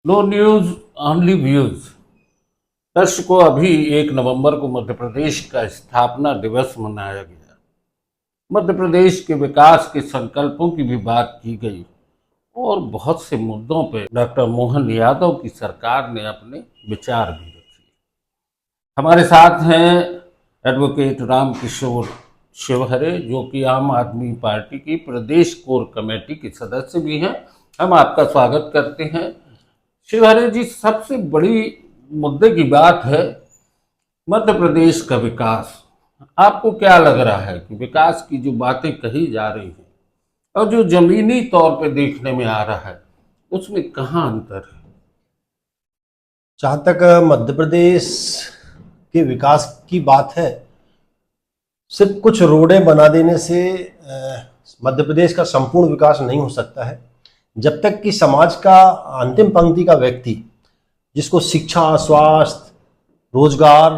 No news only views. दर्शकों, अभी 1 नवंबर को मध्य प्रदेश का स्थापना दिवस मनाया गया। मध्य प्रदेश के विकास के संकल्पों की भी बात की गई और बहुत से मुद्दों पर डॉक्टर मोहन यादव की सरकार ने अपने विचार भी रखे। हमारे साथ हैं एडवोकेट राम किशोर शिवहरे, जो कि आम आदमी पार्टी की प्रदेश कोर कमेटी के सदस्य भी हैं। हम आपका स्वागत करते हैं। शिवहरे जी, सबसे बड़ी मुद्दे की बात है मध्य प्रदेश का विकास। आपको क्या लग रहा है कि विकास की जो बातें कही जा रही हैं और जो जमीनी तौर पे देखने में आ रहा है, उसमें कहाँ अंतर है? जहाँ तक मध्य प्रदेश के विकास की बात है, सिर्फ कुछ रोडें बना देने से मध्य प्रदेश का संपूर्ण विकास नहीं हो सकता है। जब तक कि समाज का अंतिम पंक्ति का व्यक्ति, जिसको शिक्षा, स्वास्थ्य, रोजगार,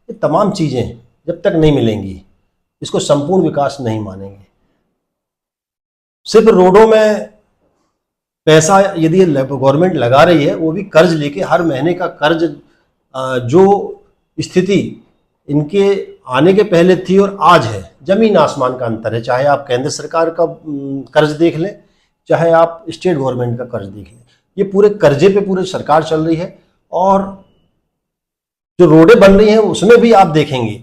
ये तमाम चीज़ें जब तक नहीं मिलेंगी, इसको संपूर्ण विकास नहीं मानेंगे। सिर्फ रोडों में पैसा यदि गवर्नमेंट लगा रही है, वो भी कर्ज लेके, हर महीने का कर्ज जो स्थिति इनके आने के पहले थी और आज है, जमीन आसमान का अंतर है। चाहे आप केंद्र सरकार का कर्ज देख लें, चाहे आप स्टेट गवर्नमेंट का कर्ज देख लें, ये पूरे कर्जे पे पूरी सरकार चल रही है। और जो रोडें बन रही हैं उसमें भी आप देखेंगे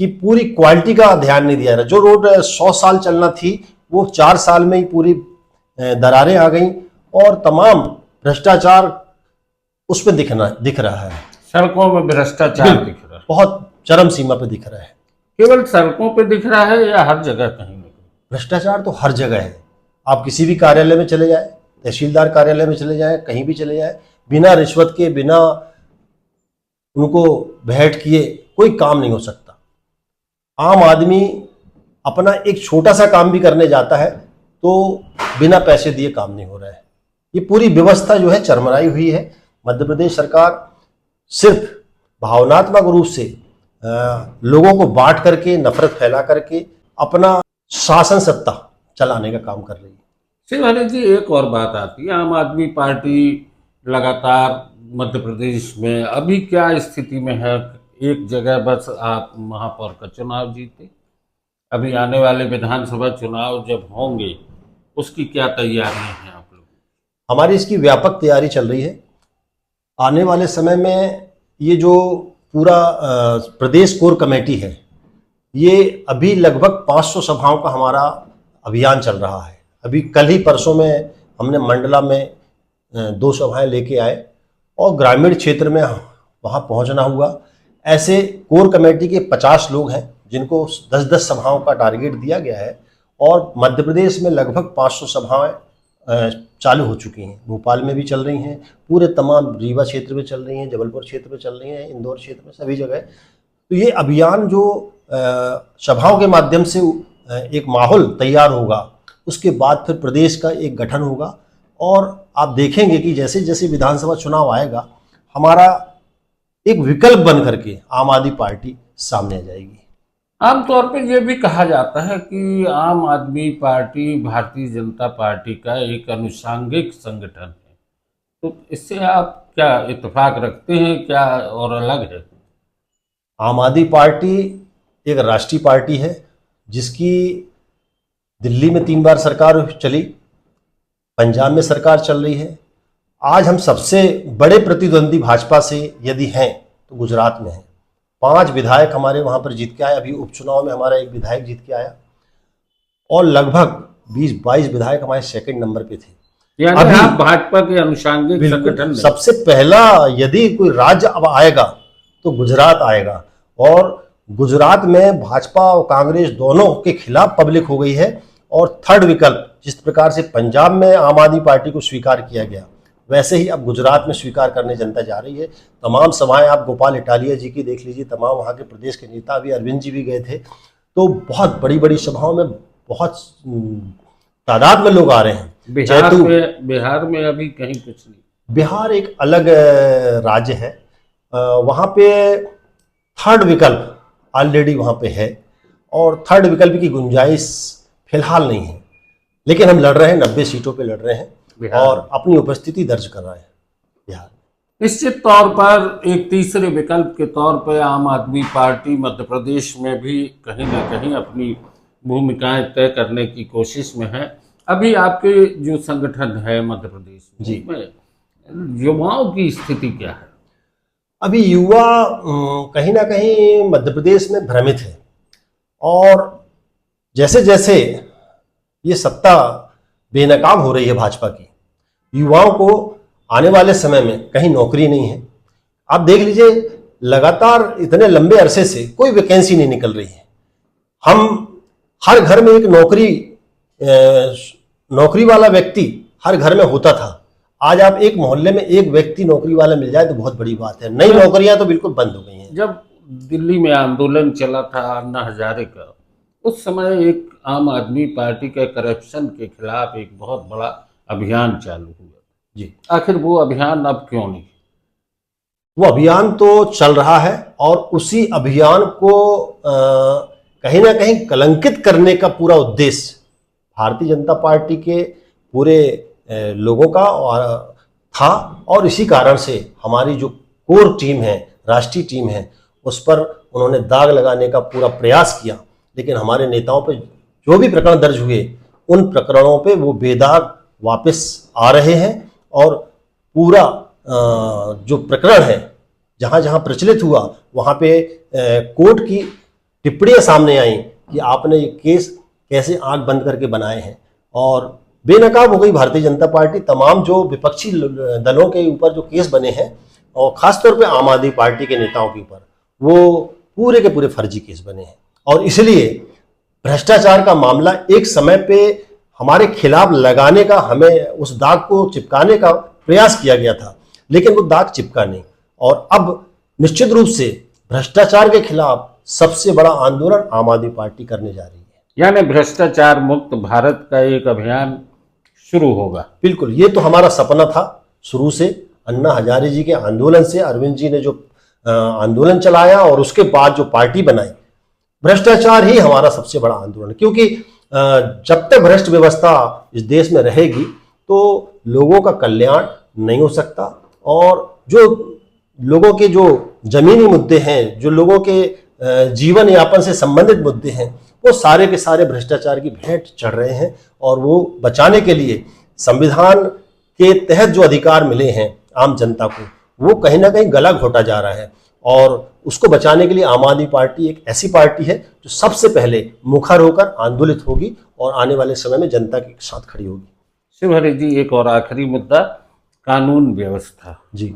कि पूरी क्वालिटी का ध्यान नहीं दिया रहा। जो रोड 100 साल चलना थी, वो 4 साल में ही पूरी दरारें आ गई और तमाम भ्रष्टाचार उस पर दिख रहा है। सड़कों में भ्रष्टाचार दिख रहा है, बहुत चरम सीमा पे दिख रहा है। केवल सड़कों पे दिख रहा है या हर जगह कहीं ना कहीं? भ्रष्टाचार तो हर जगह है। आप किसी भी कार्यालय में चले जाए, तहसीलदार कार्यालय में चले जाए, कहीं भी चले जाए, बिना रिश्वत के, बिना उनको भेंट किए कोई काम नहीं हो सकता। आम आदमी अपना एक छोटा सा काम भी करने जाता है तो बिना पैसे दिए काम नहीं हो रहा है। ये पूरी व्यवस्था जो है चरमराई हुई है। मध्य प्रदेश सरकार सिर्फ भावनात्मक रूप से लोगों को बांट करके, नफरत फैला करके अपना शासन सत्ता चलाने का काम कर रही है। शिवहरे जी, एक और बात आती है, आम आदमी पार्टी लगातार मध्य प्रदेश में अभी क्या स्थिति में है? एक जगह बस आप महापौर का चुनाव जीते, अभी आने वाले विधानसभा चुनाव जब होंगे, उसकी क्या तैयारियां हैं आप लोग? हमारी इसकी व्यापक तैयारी चल रही है। आने वाले समय में ये जो पूरा प्रदेश कोर कमेटी है, ये अभी लगभग 500 सभाओं का हमारा अभियान चल रहा है। अभी कल ही परसों में हमने मंडला में 2 सभाएं लेके आए और ग्रामीण क्षेत्र में वहाँ पहुँचना हुआ। ऐसे कोर कमेटी के 50 लोग हैं जिनको 10-10 सभाओं का टारगेट दिया गया है और मध्य प्रदेश में लगभग 500 सभाएं चालू हो चुकी हैं। भोपाल में भी चल रही हैं, पूरे तमाम रीवा क्षेत्र में चल रही हैं, जबलपुर क्षेत्र में चल रही हैं, इंदौर क्षेत्र में, सभी जगह। तो ये अभियान जो सभाओं के माध्यम से एक माहौल तैयार होगा, उसके बाद फिर प्रदेश का एक गठन होगा और आप देखेंगे कि जैसे जैसे विधानसभा चुनाव आएगा, हमारा एक विकल्प बन करके आम आदमी पार्टी सामने आ जाएगी। आमतौर पर यह भी कहा जाता है कि आम आदमी पार्टी भारतीय जनता पार्टी का एक अनुषांगिक संगठन है, तो इससे आप क्या इत्तेफाक रखते हैं, क्या और अलग है? आम आदमी पार्टी एक राष्ट्रीय पार्टी है जिसकी दिल्ली में 3 बार सरकार चली, पंजाब में सरकार चल रही है। आज हम सबसे बड़े प्रतिद्वंदी भाजपा से यदि हैं तो गुजरात में हैं। 5 विधायक हमारे वहां पर जीत के आए। अभी उपचुनाव में हमारा एक विधायक जीत के आया और लगभग 20-22 विधायक हमारे सेकंड नंबर पे थे। यानी अभी आप भाजपा के अनुषांगिक संगठन में सबसे पहला यदि कोई राज्य अब आएगा तो गुजरात आएगा और गुजरात में भाजपा और कांग्रेस दोनों के खिलाफ पब्लिक हो गई है। और थर्ड विकल्प, जिस प्रकार से पंजाब में आम आदमी पार्टी को स्वीकार किया गया, वैसे ही अब गुजरात में स्वीकार करने जनता जा रही है। तमाम सभाएं आप गोपाल इटालिया जी की देख लीजिए, तमाम वहाँ के प्रदेश के नेता, अभी अरविंद जी भी गए थे। तो बहुत बड़ी बड़ी सभाओं में बहुत तादाद में लोग आ रहे हैं। बिहार में अभी कहीं कुछ नहीं। बिहार एक अलग राज्य है, वहाँ पे थर्ड विकल्प ऑलरेडी वहाँ पे है और थर्ड विकल्प की गुंजाइश फिलहाल नहीं है, लेकिन हम लड़ रहे हैं, 90 सीटों पे लड़ रहे हैं और अपनी उपस्थिति दर्ज कर रहे हैं। बिहार। निश्चित तौर पर एक तीसरे विकल्प के तौर पर आम आदमी पार्टी मध्य प्रदेश में भी कहीं ना कहीं अपनी भूमिकाएं तय करने की कोशिश में है। अभी आपके जो संगठन है मध्य प्रदेश जी। में युवाओं की स्थिति क्या है? अभी युवा कहीं ना कहीं मध्य प्रदेश में भ्रमित है, और जैसे जैसे ये सत्ता बेनकाब हो रही है भाजपा की, युवाओं को आने वाले समय में कहीं नौकरी नहीं है। आप देख लीजिए, लगातार इतने लंबे अरसे से कोई वैकेंसी नहीं निकल रही है। हम हर घर में एक नौकरी वाला व्यक्ति हर घर में होता था। आज आप एक मोहल्ले में एक व्यक्ति नौकरी वाला मिल जाए तो बहुत बड़ी बात है। नई नौकरियां तो बिल्कुल बंद हो गई हैं। जब दिल्ली में आंदोलन चला था अन्ना हजारे का, उस समय एक आम आदमी पार्टी के करप्शन के खिलाफ एक बहुत बड़ा अभियान चालू हुआ जी। आखिर वो अभियान अब क्यों नहीं? वो अभियान तो चल रहा है, और उसी अभियान को कहीं ना कहीं कलंकित करने का पूरा उद्देश्य भारतीय जनता पार्टी के पूरे लोगों का था, और इसी कारण से हमारी जो कोर टीम है, राष्ट्रीय टीम है, उस पर उन्होंने दाग लगाने का पूरा प्रयास किया। लेकिन हमारे नेताओं पर जो भी प्रकरण दर्ज हुए, उन प्रकरणों पे वो बेदाग वापस आ रहे हैं, और पूरा जो प्रकरण है जहाँ जहाँ प्रचलित हुआ वहाँ पे कोर्ट की टिप्पणियां सामने आई कि आपने ये केस कैसे आंख बंद करके बनाए हैं, और बेनकाब हो गई भारतीय जनता पार्टी। तमाम जो विपक्षी दलों के ऊपर जो केस बने हैं, और खासतौर पे आम आदमी पार्टी के नेताओं के ऊपर, वो पूरे के पूरे फर्जी केस बने हैं। और इसलिए भ्रष्टाचार का मामला एक समय पे हमारे खिलाफ लगाने का, हमें उस दाग को चिपकाने का प्रयास किया गया था, लेकिन वो दाग चिपका नहीं। और अब निश्चित रूप से भ्रष्टाचार के खिलाफ सबसे बड़ा आंदोलन आम आदमी पार्टी करने जा रही है। यानी भ्रष्टाचार मुक्त भारत का एक अभियान शुरू होगा। बिल्कुल, ये तो हमारा सपना था शुरू से। अन्ना हजारे जी के आंदोलन से, अरविंद जी ने जो आंदोलन चलाया और उसके बाद जो पार्टी बनाई, भ्रष्टाचार ही हमारा सबसे बड़ा आंदोलन। क्योंकि जब तक भ्रष्ट व्यवस्था इस देश में रहेगी तो लोगों का कल्याण नहीं हो सकता, और जो लोगों के जो जमीनी मुद्दे हैं, जो लोगों के जीवन यापन से संबंधित मुद्दे हैं, वो सारे के सारे भ्रष्टाचार की भेंट चढ़ रहे हैं। और वो बचाने के लिए संविधान के तहत जो अधिकार मिले हैं आम जनता को, वो कहीं ना कहीं गला घोटा जा रहा है। और उसको बचाने के लिए आम आदमी पार्टी एक ऐसी पार्टी है जो सबसे पहले मुखर होकर आंदोलित होगी और आने वाले समय में जनता के साथ खड़ी होगी। शिवहरि जी, एक और आखिरी मुद्दा, कानून व्यवस्था। जी।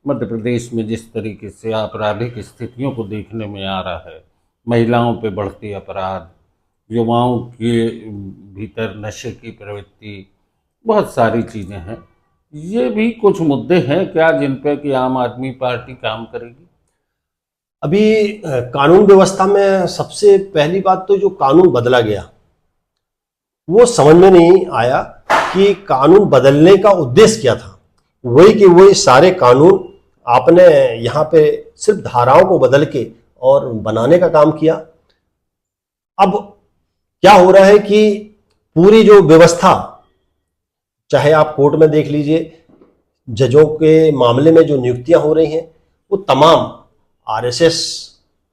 मध्य प्रदेश में जिस तरीके से आपराधिक स्थितियों को देखने में आ रहा है, महिलाओं पे बढ़ती अपराध, युवाओं के भीतर नशे की प्रवृत्ति, बहुत सारी चीज़ें हैं, ये भी कुछ मुद्दे हैं क्या जिन पे कि आम आदमी पार्टी काम करेगी? अभी कानून व्यवस्था में सबसे पहली बात तो जो कानून बदला गया, वो समझ में नहीं आया कि कानून बदलने का उद्देश्य क्या था। वही कि वही सारे कानून आपने यहाँ पे सिर्फ धाराओं को बदल के और बनाने का काम किया। अब क्या हो रहा है कि पूरी जो व्यवस्था, चाहे आप कोर्ट में देख लीजिए, जजों के मामले में जो नियुक्तियां हो रही हैं, वो तमाम आरएसएस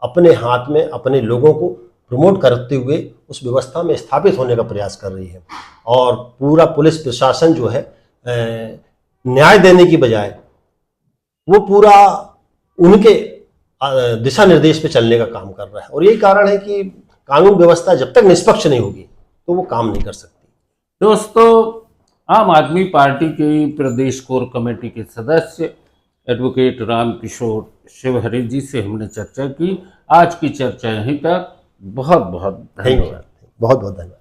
अपने हाथ में अपने लोगों को प्रमोट करते हुए उस व्यवस्था में स्थापित होने का प्रयास कर रही है। और पूरा पुलिस प्रशासन जो है न्याय देने की बजाय वो पूरा उनके दिशा निर्देश पे चलने का काम कर रहा है। और यही कारण है कि कानून व्यवस्था जब तक निष्पक्ष नहीं होगी तो वो काम नहीं कर सकती। दोस्तों, आम आदमी पार्टी की प्रदेश कोर कमेटी के सदस्य एडवोकेट रामकिशोर शिवहरि जी से हमने चर्चा की। आज की चर्चा यहीं तक। बहुत बहुत धन्यवाद। बहुत बहुत धन्यवाद।